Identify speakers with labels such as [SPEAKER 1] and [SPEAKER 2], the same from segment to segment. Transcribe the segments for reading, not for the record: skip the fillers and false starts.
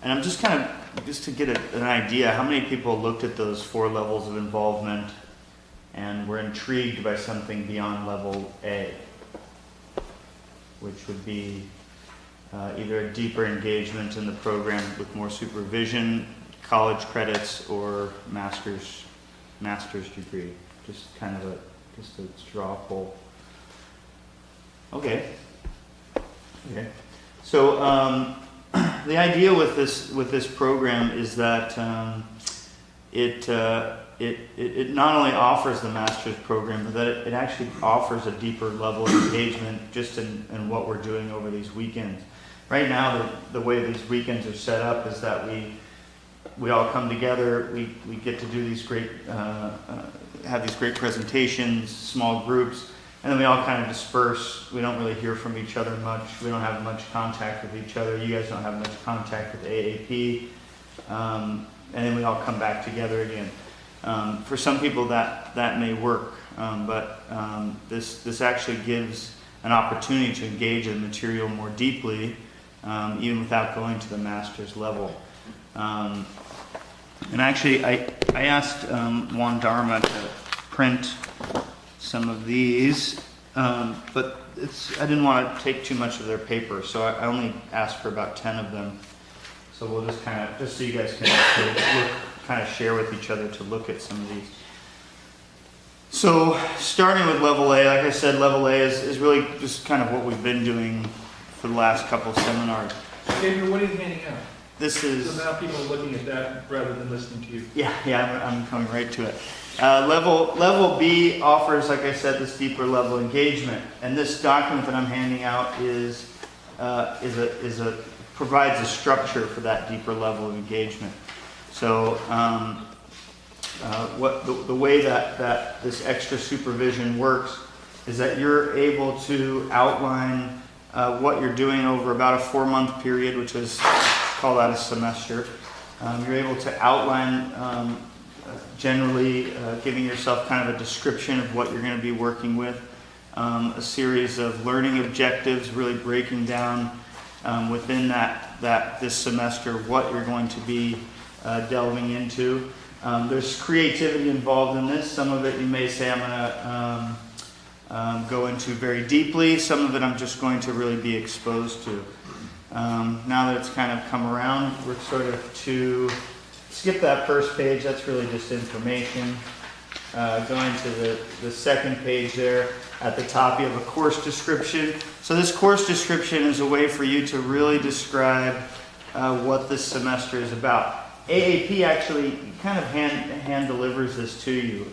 [SPEAKER 1] And I'm just kind of, just to get an idea, how many people looked at those 4 levels of involvement and were intrigued by something beyond level A, which would be either a deeper engagement in the program with more supervision, college credits, or master's degree. Just kind of a straw poll. Okay. So the idea with this program is that it not only offers the master's program, but that it actually offers a deeper level of engagement just in what we're doing over these weekends. Right now, the way these weekends are set up is that we all come together, we get to do these great, have these great presentations, small groups, and then we all kind of disperse. We don't really hear from each other much. We don't have much contact with each other. You guys don't have much contact with AAP. And then we all come back together again. For some people that may work, but this actually gives an opportunity to engage in the material more deeply, even without going to the master's level. And actually, I asked Juan Dharma to print some of these, but I didn't want to take too much of their paper, so I only asked for about 10 of them. So we'll just so you guys can kind of share with each other to look at some of these. So starting with level A, like I said, level A is really just kind of what we've been doing for the last couple of seminars.
[SPEAKER 2] Gabriel, what are you handing out?
[SPEAKER 1] This is...
[SPEAKER 2] So now people are looking at that rather than listening to you.
[SPEAKER 1] Yeah, I'm coming right to it. Level B offers, like I said, this deeper level of engagement, and this document that I'm handing out provides a structure for that deeper level of engagement. So the way that this extra supervision works is that you're able to outline what you're doing over about a 4-month period, which is call that a semester. You're able to outline generally giving yourself kind of a description of what you're going to be working with, a series of learning objectives, really breaking down within this semester what you're going to be delving into. There's creativity involved in this. Some of it you may say I'm going to go into very deeply. Some of it I'm just going to really be exposed to. Now that it's kind of come around, we're sort of to skip that first page. That's really just information. Going to the second page there, at the top you have a course description. So this course description is a way for you to really describe what this semester is about. AAP actually kind of hand delivers this to you.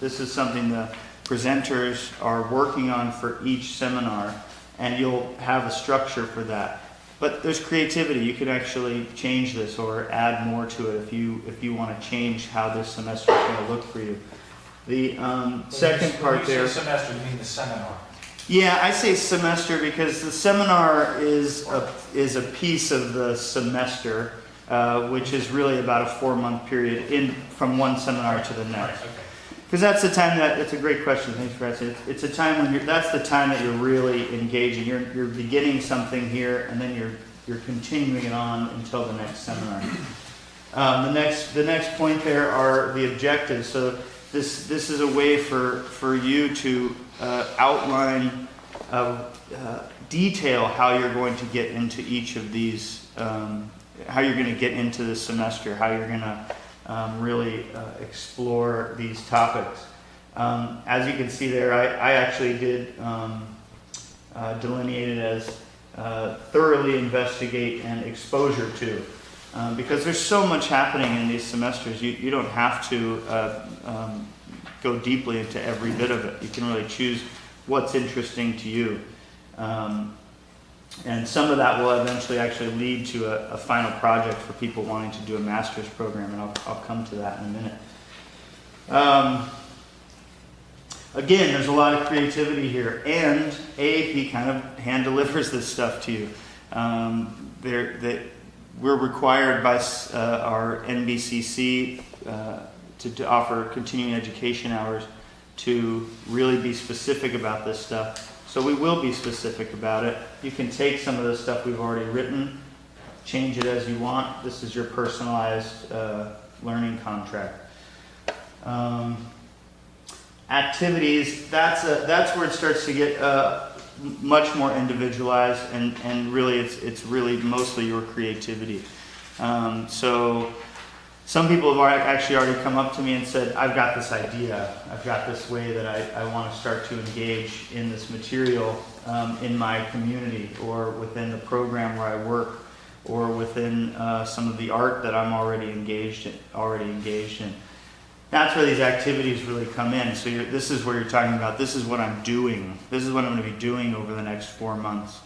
[SPEAKER 1] This is something the presenters are working on for each seminar, and you'll have a structure for that. But there's creativity. You can actually change this or add more to it if you want to change how this semester is going to look for you. The second part there.
[SPEAKER 2] When you say semester, you mean the seminar?
[SPEAKER 1] Yeah, I say semester because the seminar is a piece of the semester, which is really about a 4-month period from one seminar to the next. Because that's the time it's a great question, thanks for asking. It's a time when that's the time that you're really engaging. You're beginning something here, and then you're continuing it on until the next seminar. The next point there are the objectives. So this is a way for you to outline, detail how you're going to get into each of these, how you're going to get into the semester, how you're going to really explore these topics. As you can see there, I actually did delineate it as thoroughly investigate and exposure to, because there's so much happening in these semesters. You don't have to go deeply into every bit of it. You can really choose what's interesting to you. And some of that will eventually actually lead to a final project for people wanting to do a master's program, and I'll come to that in a minute. Again, there's a lot of creativity here, and AAP kind of hand delivers this stuff to you. We're required by our NBCC to offer continuing education hours to really be specific about this stuff. So we will be specific about it. You can take some of the stuff we've already written, change it as you want. This is your personalized learning contract. Activities, that's where it starts to get much more individualized, and really it's really mostly your creativity. So some people have actually already come up to me and said, I've got this idea, I've got this way that I want to start to engage in this material in my community, or within the program where I work, or within some of the art that I'm already engaged in. That's where these activities really come in. So this is where you're talking about, this is what I'm doing. This is what I'm going to be doing over the next 4 months.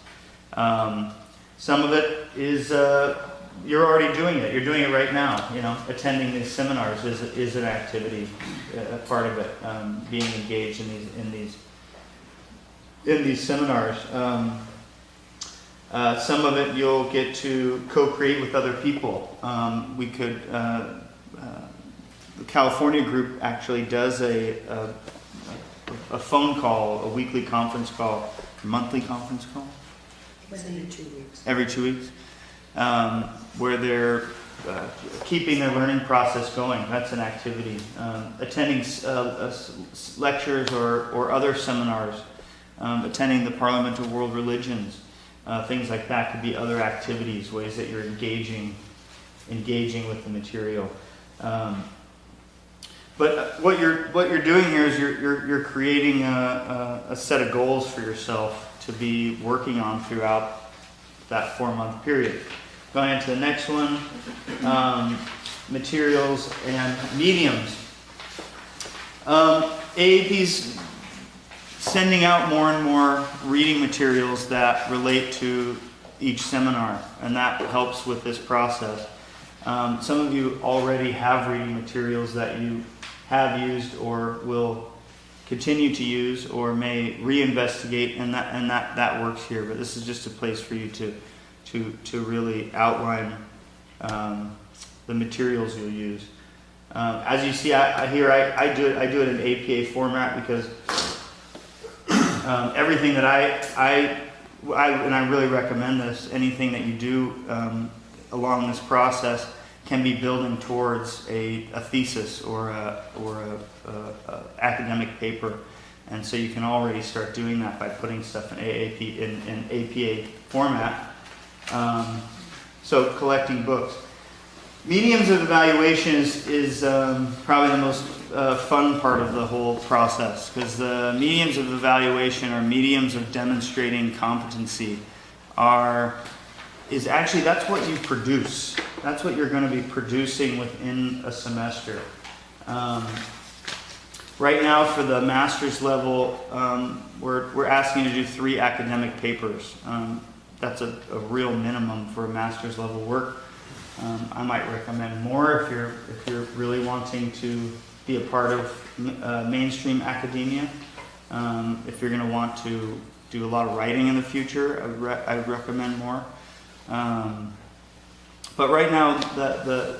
[SPEAKER 1] Some of it is, you're already doing it. You're doing it right now. You know, attending these seminars is an activity, a part of it. Being engaged in these seminars. Some of it you'll get to co-create with other people. We could... the California group actually does a phone call, a weekly conference call, monthly conference call?
[SPEAKER 3] Every 2 weeks.
[SPEAKER 1] Every 2 weeks, where they're keeping their learning process going. That's an activity. Attending lectures or other seminars, attending the Parliament of World Religions, things like that could be other activities, ways that you're engaging with the material. But what you're doing here is you're creating a set of goals for yourself to be working on throughout that 4-month period. Going into the next one, materials and mediums. AAP's sending out more and more reading materials that relate to each seminar, and that helps with this process. Some of you already have reading materials that you have used or will continue to use or may reinvestigate, and that works here. But this is just a place for you to really outline the materials you'll use. As you see, I do it in APA format because everything that I really recommend this. Anything that you do along this process can be building towards a thesis or a academic paper, and so you can already start doing that by putting stuff in APA format. So collecting books. Mediums of evaluation is probably the most fun part of the whole process, because the mediums of evaluation or mediums of demonstrating competency is actually, that's what you produce. That's what you're going to be producing within a semester. Right now for the master's level, we're asking you to do 3 academic papers. That's a real minimum for a master's level work. I might recommend more if you're really wanting to be a part of mainstream academia. If you're going to want to do a lot of writing in the future, I would recommend more. But right now, the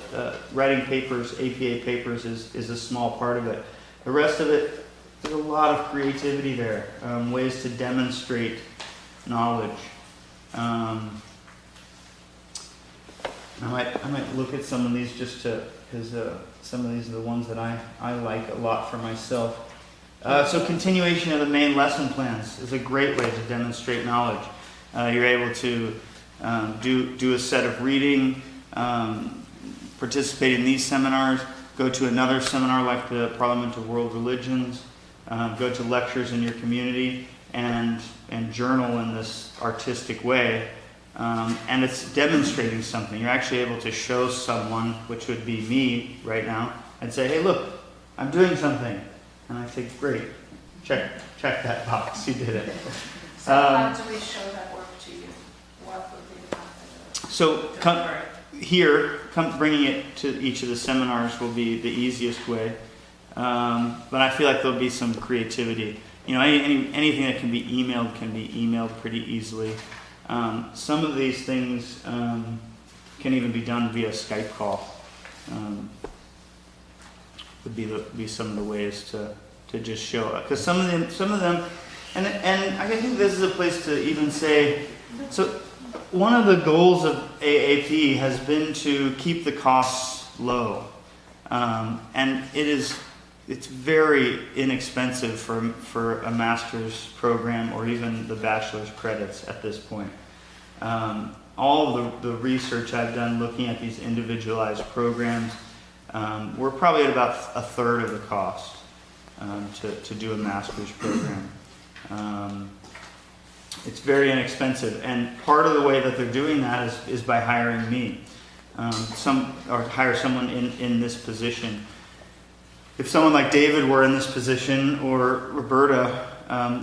[SPEAKER 1] writing papers, APA papers, is a small part of it. The rest of it, there's a lot of creativity there, ways to demonstrate knowledge. I might look at some of these just because some of these are the ones that I like a lot for myself. So continuation of the main lesson plans is a great way to demonstrate knowledge. You're able to do a set of reading, participate in these seminars, go to another seminar like the Parliament of World Religions, go to lectures in your community, and journal in this artistic way. And it's demonstrating something. You're actually able to show someone, which would be me right now, and say, hey, look, I'm doing something. And I say, great, check that box, you did it.
[SPEAKER 4] So how do we show that work to you? What would be the method?
[SPEAKER 1] So bringing it to each of the seminars will be the easiest way. But I feel like there'll be some creativity. You know, anything that can be emailed pretty easily. Some of these things can even be done via Skype call. Would be some of the ways to just show it. Because some of them, and I think this is a place to even say, So one of the goals of AAP has been to keep the costs low. And it's very inexpensive for a master's program or even the bachelor's credits at this point. All of the research I've done looking at these individualized programs, we're probably at about a third of the cost to do a master's program. It's very inexpensive, and part of the way that they're doing that is by hiring me, or hire someone in this position. If someone like David were in this position, or Roberta,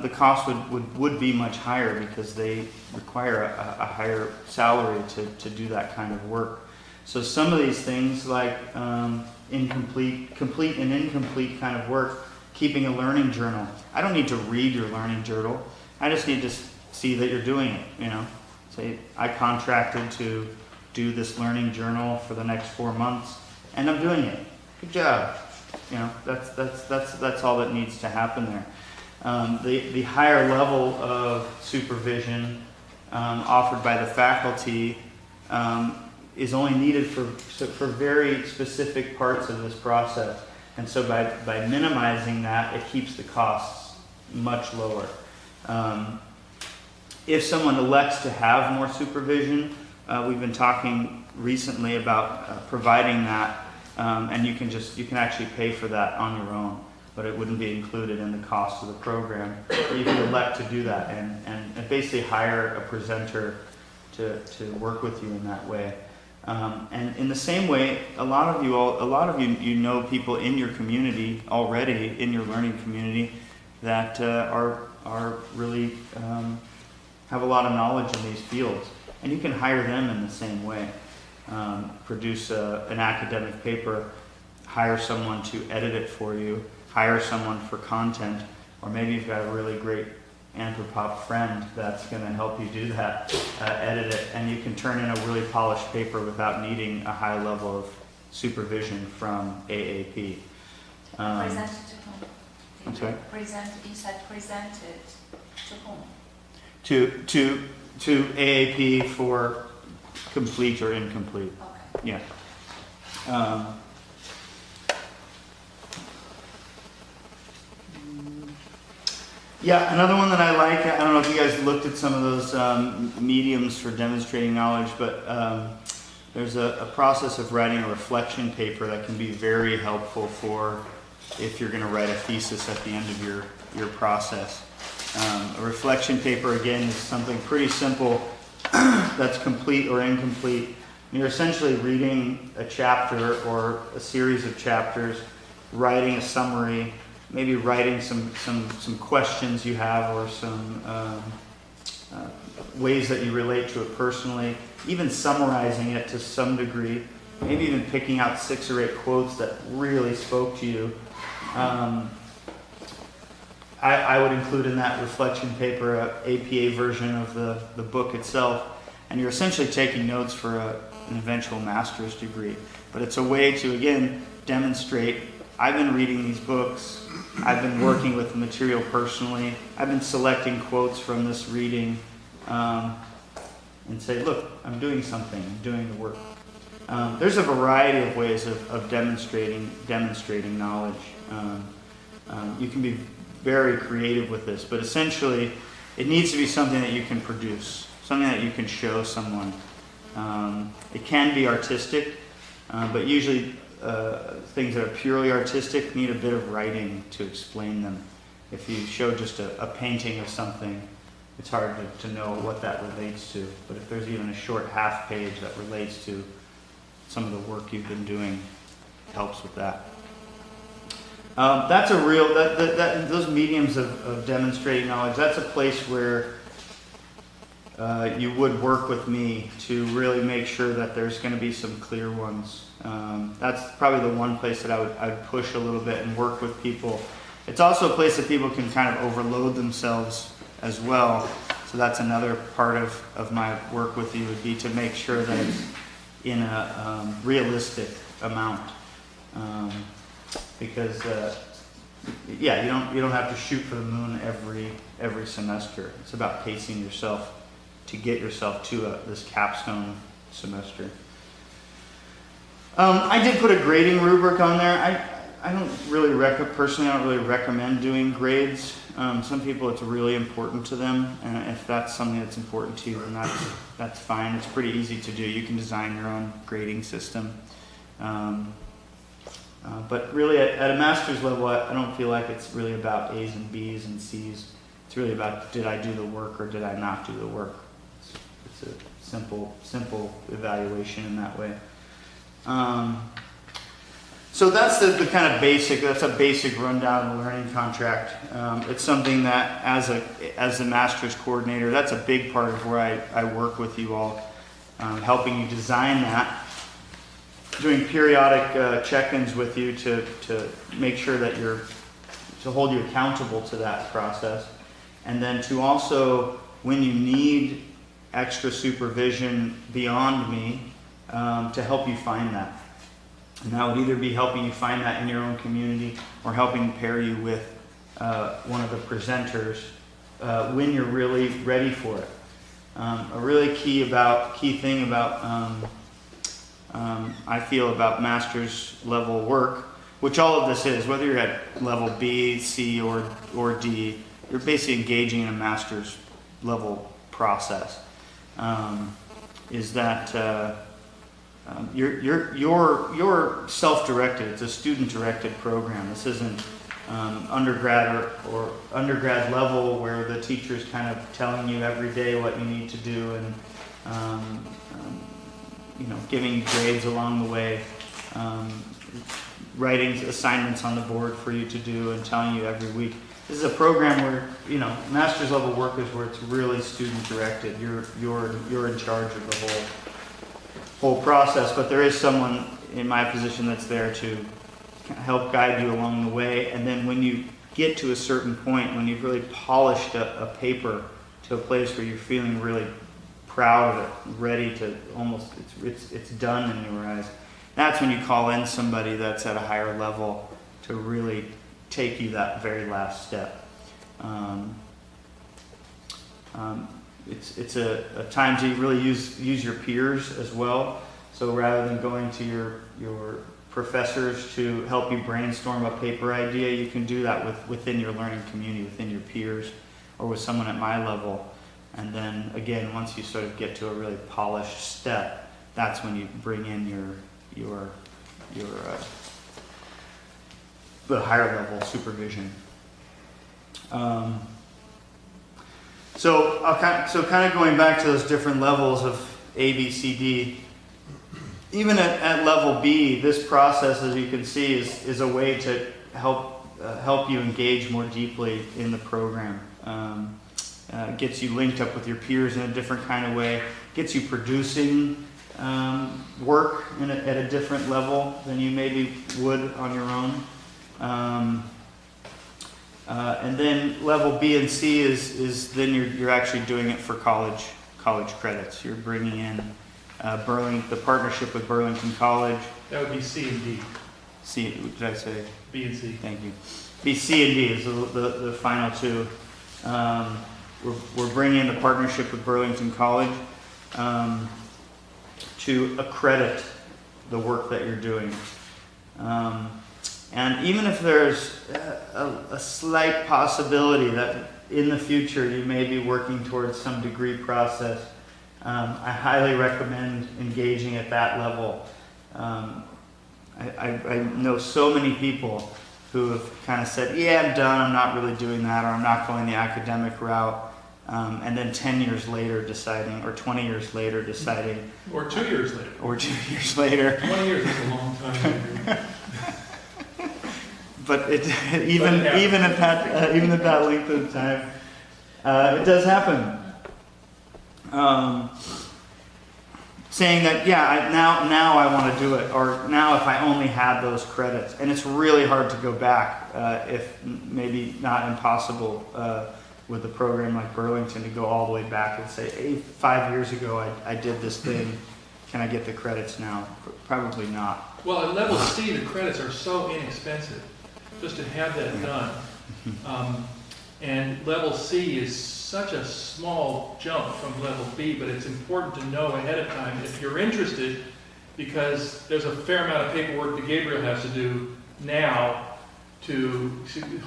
[SPEAKER 1] the cost would be much higher because they require a higher salary to do that kind of work. So some of these things like complete and incomplete kind of work, keeping a learning journal. I don't need to read your learning journal. I just need to see that you're doing it, you know. Say, I contracted to do this learning journal for the next 4 months, and I'm doing it. Good job. You know, that's all that needs to happen there. The higher level of supervision offered by the faculty is only needed for very specific parts of this process. And so by minimizing that, it keeps the costs much lower. If someone elects to have more supervision, we've been talking recently about providing that, and you can actually pay for that on your own, but it wouldn't be included in the cost of the program. But you can elect to do that and basically hire a presenter to work with you in that way. And in the same way, a lot of you know people in your community already, in your learning community, that are really have a lot of knowledge in these fields, and you can hire them in the same way. Produce an academic paper, hire someone to edit it for you, hire someone for content, or maybe you've got a really great anthropop friend that's going to help you do that, edit it, and you can turn in a really polished paper without needing a high level of supervision from AAP.
[SPEAKER 4] Present it to whom?
[SPEAKER 1] I'm sorry?
[SPEAKER 4] You said present it to whom?
[SPEAKER 1] To AAP for complete or incomplete.
[SPEAKER 4] Okay.
[SPEAKER 1] Yeah. Yeah, another one that I like, I don't know if you guys looked at some of those mediums for demonstrating knowledge, but there's a process of writing a reflection paper that can be very helpful for if you're going to write a thesis at the end of your process. A reflection paper, again, is something pretty simple that's complete or incomplete. You're essentially reading a chapter or a series of chapters, writing a summary, maybe writing some questions you have or some ways that you relate to it personally, even summarizing it to some degree, maybe even picking out 6 or 8 quotes that really spoke to you. I would include in that reflection paper an APA version of the book itself, and you're essentially taking notes for an eventual master's degree. But it's a way to, again, demonstrate, I've been reading these books, I've been working with the material personally, I've been selecting quotes from this reading, and say, look, I'm doing something, I'm doing the work. There's a variety of ways of demonstrating knowledge. You can be very creative with this, but essentially it needs to be something that you can produce, something that you can show someone. It can be artistic, but usually things that are purely artistic need a bit of writing to explain them. If you show just a painting of something, it's hard to know what that relates to, but if there's even a short half page that relates to some of the work you've been doing, it helps with that. That's a real, those mediums of demonstrating knowledge, that's a place where you would work with me to really make sure that there's going to be some clear ones. That's probably the one place that I would push a little bit and work with people. It's also a place that people can kind of overload themselves as well. So that's another part of my work with you would be to make sure that it's in a realistic amount. Because you don't have to shoot for the moon every semester. It's about pacing yourself get yourself to this capstone semester. I did put a grading rubric on there. I don't really personally, I don't really recommend doing grades. Some people, it's really important to them, and if that's something that's important to you, then that's fine. It's pretty easy to do. You can design your own grading system. But really, at a master's level, I don't feel like it's really about A's and B's and C's. It's really about, did I do the work or did I not do the work? It's a simple evaluation in that way. So that's the kind of that's a basic rundown of the learning contract. It's something that as a master's coordinator, that's a big part of where I work with you all, helping you design that, doing periodic check-ins with you to make sure that to hold you accountable to that process. And then to also, when you need extra supervision beyond me, to help you find that. And that would either be helping you find that in your own community or helping pair you with one of the presenters when you're really ready for it. A really key thing about I feel about master's level work, which all of this is, whether you're at level B, C, or D, you're basically engaging in a master's level process. Is that you're self-directed. It's a student-directed program. This isn't undergrad or undergrad level where the teacher's kind of telling you every day what you need to do and giving you grades along the way, writing assignments on the board for you to do and telling you every week. This is a program where, master's level work is where it's really student directed. You're in charge of the whole process, but there is someone in my position that's there to help guide you along the way. And then when you get to a certain point, when you've really polished a paper to a place where you're feeling really proud of it, ready to almost, it's done in your eyes, that's when you call in somebody that's at a higher level to really take you that very last step. It's a time to really use your peers as well. So rather than going to your professors to help you brainstorm a paper idea, you can do that within your learning community, within your peers, or with someone at my level. And then again, once you sort of get to a really polished step, that's when you bring in your the higher level supervision. So kind of going back to those different levels of A, B, C, D. Even at level B, this process, as you can see, is a way to help you engage more deeply in the program. Gets you linked up with your peers in a different kind of way. Gets you producing work at a different level than you maybe would on your own. And then level B and C is then you're actually doing it for college credits. You're bringing in the partnership with Burlington College.
[SPEAKER 2] That would be C and D.
[SPEAKER 1] C, did I say?
[SPEAKER 2] B and C.
[SPEAKER 1] Thank you. B, C, and D is the final two. We're bringing in the partnership with Burlington College to accredit the work that you're doing. And even if there's a slight possibility that in the future you may be working towards some degree process, I highly recommend engaging at that level. I know so many people who have kind of said, yeah, I'm done, I'm not really doing that, or I'm not going the academic route, and then 10 years later deciding, or 20 years later deciding.
[SPEAKER 2] Or 2 years later.
[SPEAKER 1] Or 2 years later.
[SPEAKER 2] 20 years is a long time.
[SPEAKER 1] But even at that length of time, it does happen. Saying that, yeah, now I want to do it, or now if I only had those credits, and it's really hard to go back, if maybe not impossible, with a program like Burlington to go all the way back and say, hey, 5 years ago I did this thing. Can I get the credits now? Probably not.
[SPEAKER 2] Well, at level C, the credits are so inexpensive just to have that done. And level C is such a small jump from level B, but it's important to know ahead of time if you're interested, because there's a fair amount of paperwork that Gabriel has to do now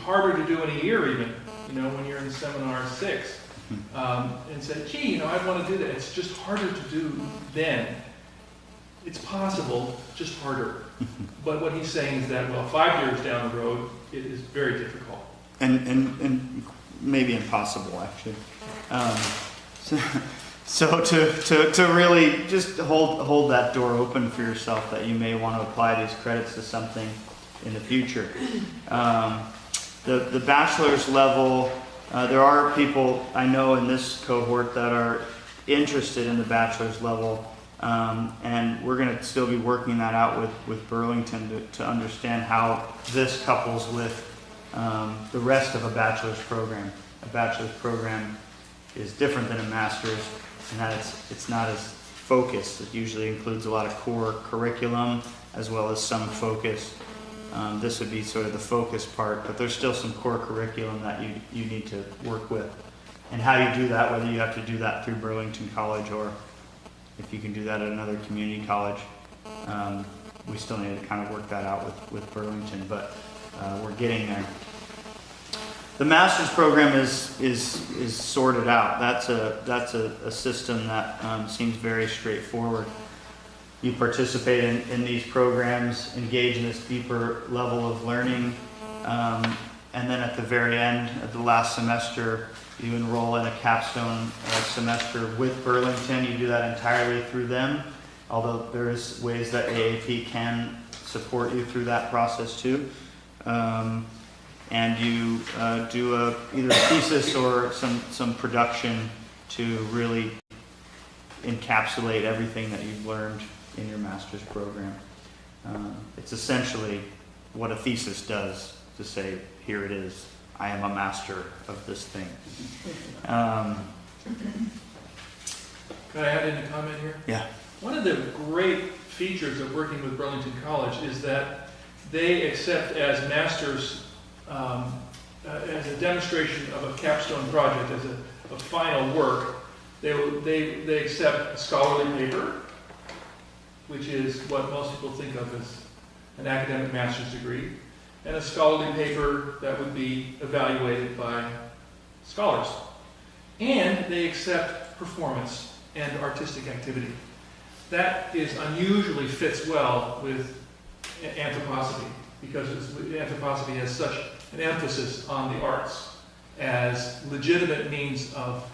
[SPEAKER 2] harder to do in a year even, when you're in seminar 6. And said, gee, I want to do that. It's just harder to do then. It's possible, just harder. But what he's saying is that, 5 years down the road, it is very difficult.
[SPEAKER 1] And maybe impossible, actually. So to really just hold that door open for yourself, that you may want to apply these credits to something in the future. The bachelor's level, there are people I know in this cohort that are interested in the bachelor's level, and we're going to still be working that out with Burlington to understand how this couples with the rest of a bachelor's program. A bachelor's program is different than a master's in that it's not as focused. It usually includes a lot of core curriculum as well as some focus. This would be sort of the focus part, but there's still some core curriculum that you need to work with. And how you do that, whether you have to do that through Burlington College or if you can do that at another community college, we still need to kind of work that out with Burlington, but we're getting there. The master's program is sorted out. That's a system that seems very straightforward. You participate in these programs, engage in this deeper level of learning, and then at the very end, at the last semester, you enroll in a capstone semester with Burlington. You do that entirely through them, although there's ways that AAP can support you through that process too. And you do either a thesis or some production to really encapsulate everything that you've learned in your master's program. It's essentially what a thesis does, to say, here it is, I am a master of this thing.
[SPEAKER 2] Can I add in a comment here?
[SPEAKER 1] Yeah.
[SPEAKER 2] One of the great features of working with Burlington College is that they accept as masters, as a demonstration of a capstone project, as a final work, they accept a scholarly paper, which is what most people think of as an academic master's degree, and a scholarly paper that would be evaluated by scholars. And they accept performance and artistic activity. That unusually fits well with anthroposophy, because anthroposophy has such an emphasis on the arts as legitimate means of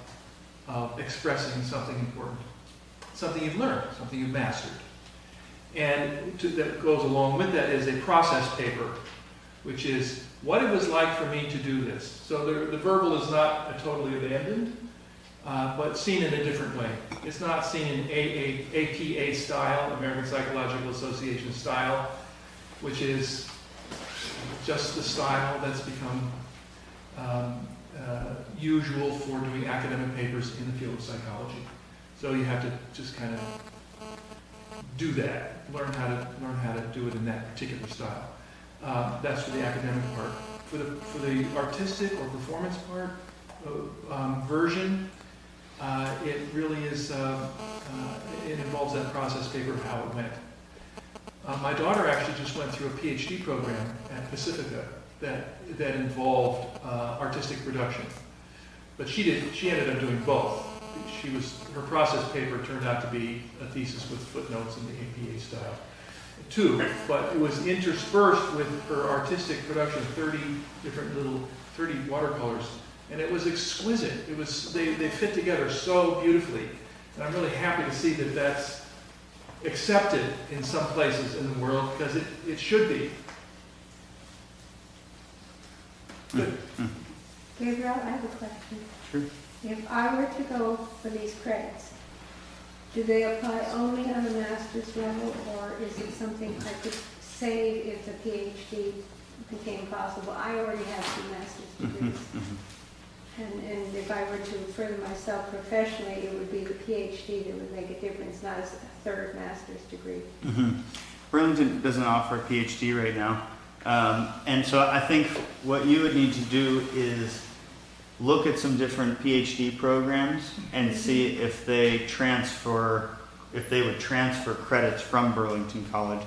[SPEAKER 2] expressing something important, something you've learned, something you've mastered. And that goes along with that is a process paper, which is what it was like for me to do this. So the verbal is not totally abandoned, but seen in a different way. It's not seen in APA style, American Psychological Association style, which is just the style that's become usual for doing academic papers in the field of psychology. So you have to just kind of do that, learn how to do it in that particular style. That's for the academic part. For the artistic or performance part version, it really is. It involves that process paper of how it went. My daughter actually just went through a PhD program at Pacifica that involved artistic production, but she ended up doing both. Her process paper turned out to be a thesis with footnotes in the APA style too, but it was interspersed with her artistic production, 30 watercolors, and it was exquisite. They fit together so beautifully, and I'm really happy to see that that's accepted in some places in the world, because it should be. Good.
[SPEAKER 5] Gabriel, I have a question.
[SPEAKER 1] Sure.
[SPEAKER 5] If I were to go for these credits, do they apply only on a master's level, or is it something I could say if the PhD became possible? I already have 2 master's degrees. And if I were to further myself professionally, it would be the PhD that would make a difference, not as a 3rd master's degree.
[SPEAKER 1] Burlington doesn't offer a PhD right now. And so I think what you would need to do is look at some different PhD programs and see if they would transfer credits from Burlington College.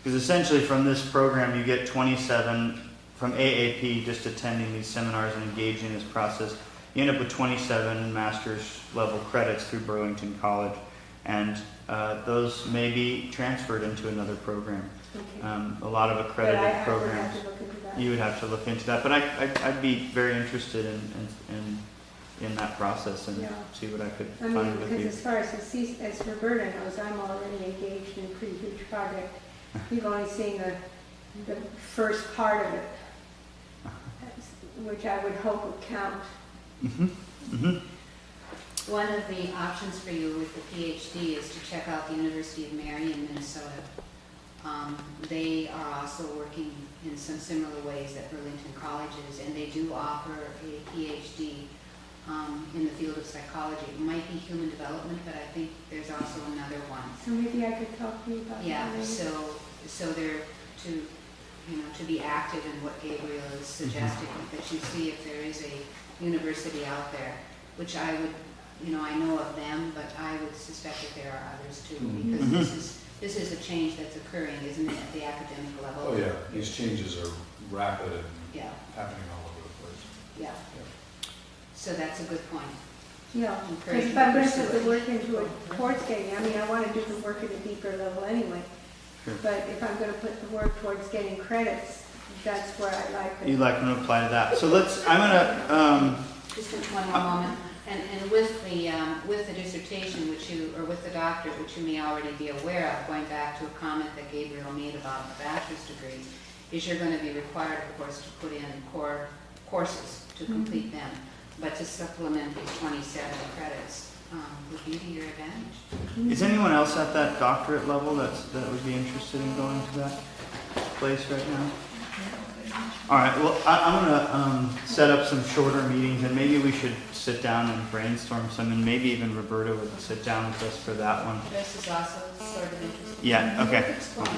[SPEAKER 1] Because essentially from this program you get 27 from AAP just attending these seminars and engaging in this process. You end up with 27 master's level credits through Burlington College, and those may be transferred into another program.
[SPEAKER 5] Okay.
[SPEAKER 1] A lot of accredited
[SPEAKER 5] But I would
[SPEAKER 1] programs.
[SPEAKER 5] have to look into that.
[SPEAKER 1] You would have to look into that, but I'd be very interested in that process and
[SPEAKER 5] Yeah.
[SPEAKER 1] see what I could
[SPEAKER 5] I mean,
[SPEAKER 1] find with
[SPEAKER 5] because
[SPEAKER 1] you.
[SPEAKER 5] as far as Roberta knows, I'm already engaged in a pretty huge project. You've only seen the first part of it, which I would hope would count.
[SPEAKER 6] One of the options for you with the PhD is to check out the University of Marion, Minnesota. They are also working in some similar ways that Burlington College is, and they do offer a PhD in the field of psychology. It might be human development, but I think there's also another one.
[SPEAKER 5] So maybe I could talk to you about that
[SPEAKER 6] Yeah,
[SPEAKER 5] later.
[SPEAKER 6] so they're to be active in what Gabriel is suggesting, that you see if there is a university out there, which I would, I know of them, but I would suspect that there are others too, because this is a change that's occurring, isn't it, at the academic level?
[SPEAKER 7] Oh, yeah, these changes are rapid and
[SPEAKER 6] Yeah,
[SPEAKER 7] happening all over the place.
[SPEAKER 6] yeah. So that's a good point.
[SPEAKER 5] Yeah,
[SPEAKER 6] Encourage
[SPEAKER 5] because if I'm going to
[SPEAKER 6] you to
[SPEAKER 5] put the
[SPEAKER 6] pursue it.
[SPEAKER 5] work into it towards getting, I want to do the work at a deeper level anyway.
[SPEAKER 1] Sure.
[SPEAKER 5] But if I'm going to put the work towards getting credits, that's where I like it.
[SPEAKER 1] You'd like them to apply to that. So I'm gonna,
[SPEAKER 6] Just one more moment. And with the dissertation, or with the doctorate, which you may already be aware of, going back to a comment that Gabriel made about the bachelor's degrees, is you're going to be required, of course, to put in core courses to complete them. But to supplement these 27 credits would be to your advantage.
[SPEAKER 1] is anyone else at that doctorate level that would be interested in going to that place right now? All right, well, I'm gonna set up some shorter meetings, and maybe we should sit down and brainstorm some, and maybe even Roberta would sit down with us for that one.
[SPEAKER 6] This is also sort of interesting.
[SPEAKER 1] Yeah, okay.
[SPEAKER 6] Explain.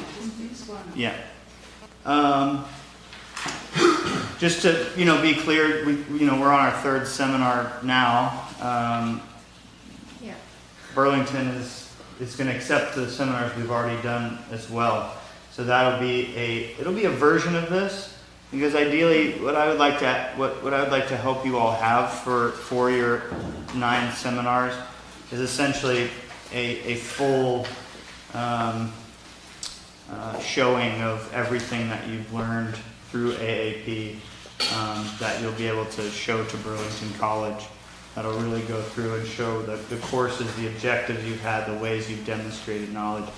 [SPEAKER 1] Yeah. Just to, be clear, we're on our third seminar now.
[SPEAKER 6] Yeah.
[SPEAKER 1] Burlington is going to accept the seminars we've already done as well. So it'll be a version of this, because ideally what I would like to help you all have for your 9 seminars is essentially a full showing of everything that you've learned through AAP that you'll be able to show to Burlington College. That'll really go through and show the courses, the objectives you've had, the ways you've demonstrated knowledge.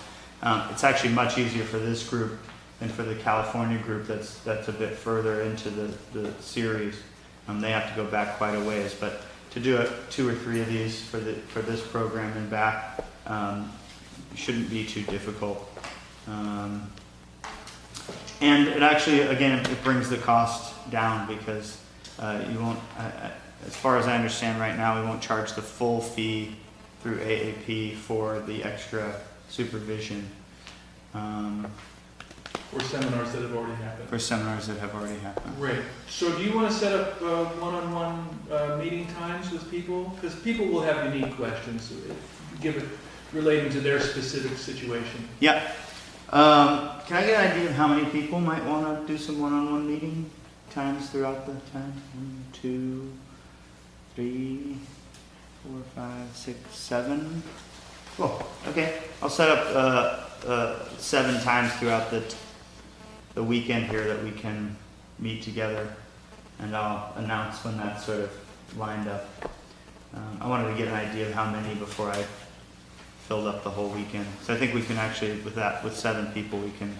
[SPEAKER 1] It's actually much easier for this group than for the California group that's a bit further into the series. They have to go back quite a ways, but to do 2 or 3 of these for this program and back shouldn't be too difficult. And it actually, again, it brings the cost down, because you won't, as far as I understand right now, we won't charge the full fee through AAP for the extra supervision
[SPEAKER 2] For seminars that have already happened.
[SPEAKER 1] for seminars that have already happened.
[SPEAKER 2] Great. So do you want to set up one-on-one meeting times with people? Because people will have unique questions, relating to their specific situation.
[SPEAKER 1] Yeah. Can I get an idea of how many people might want to do some one-on-one meeting times throughout the time? 1, 2, 3, 4, 5, 6, 7. Cool. Okay. I'll set up 7 times throughout the weekend here that we can meet together, and I'll announce when that's sort of lined up. I wanted to get an idea of how many before I filled up the whole weekend. So I think we can actually, with 7 people, we can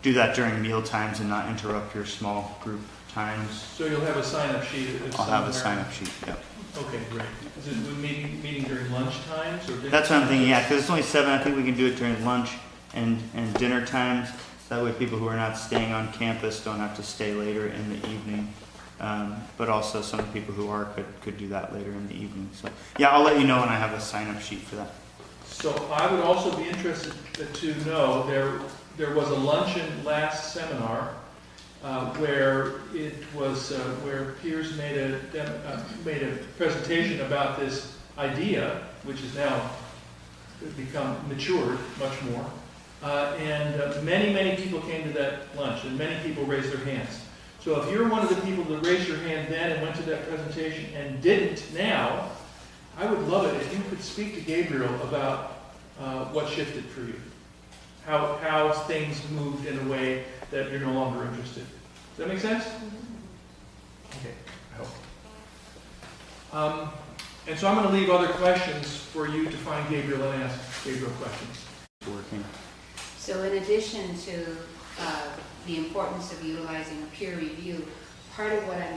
[SPEAKER 1] do that during meal times and not interrupt your small group times.
[SPEAKER 2] So you'll have a sign-up sheet
[SPEAKER 1] I'll have a sign-up sheet, yeah.
[SPEAKER 2] Okay, great. Is it meeting during lunch times or dinner?
[SPEAKER 1] That's what I'm thinking, yeah, because it's only 7. I think we can do it during lunch and dinner times. That way people who are not staying on campus don't have to stay later in the evening. But also some people who are could do that later in the evening. So yeah, I'll let you know when I have a sign-up sheet for that.
[SPEAKER 2] So I would also be interested to know, there was a luncheon last seminar, where it was, where peers made a presentation about this idea, which has now become matured much more. And many people came to that lunch, and many people raised their hands. So if you're one of the people that raised your hand then and went to that presentation and didn't now, I would love it if you could speak to Gabriel about what shifted for you, how things moved in a way that you're no longer interested. Does that make sense? Okay, I hope. And so I'm going to leave other questions for you to find Gabriel and ask Gabriel questions.
[SPEAKER 1] Working.
[SPEAKER 6] So in addition to the importance of utilizing a peer review, part of what I'm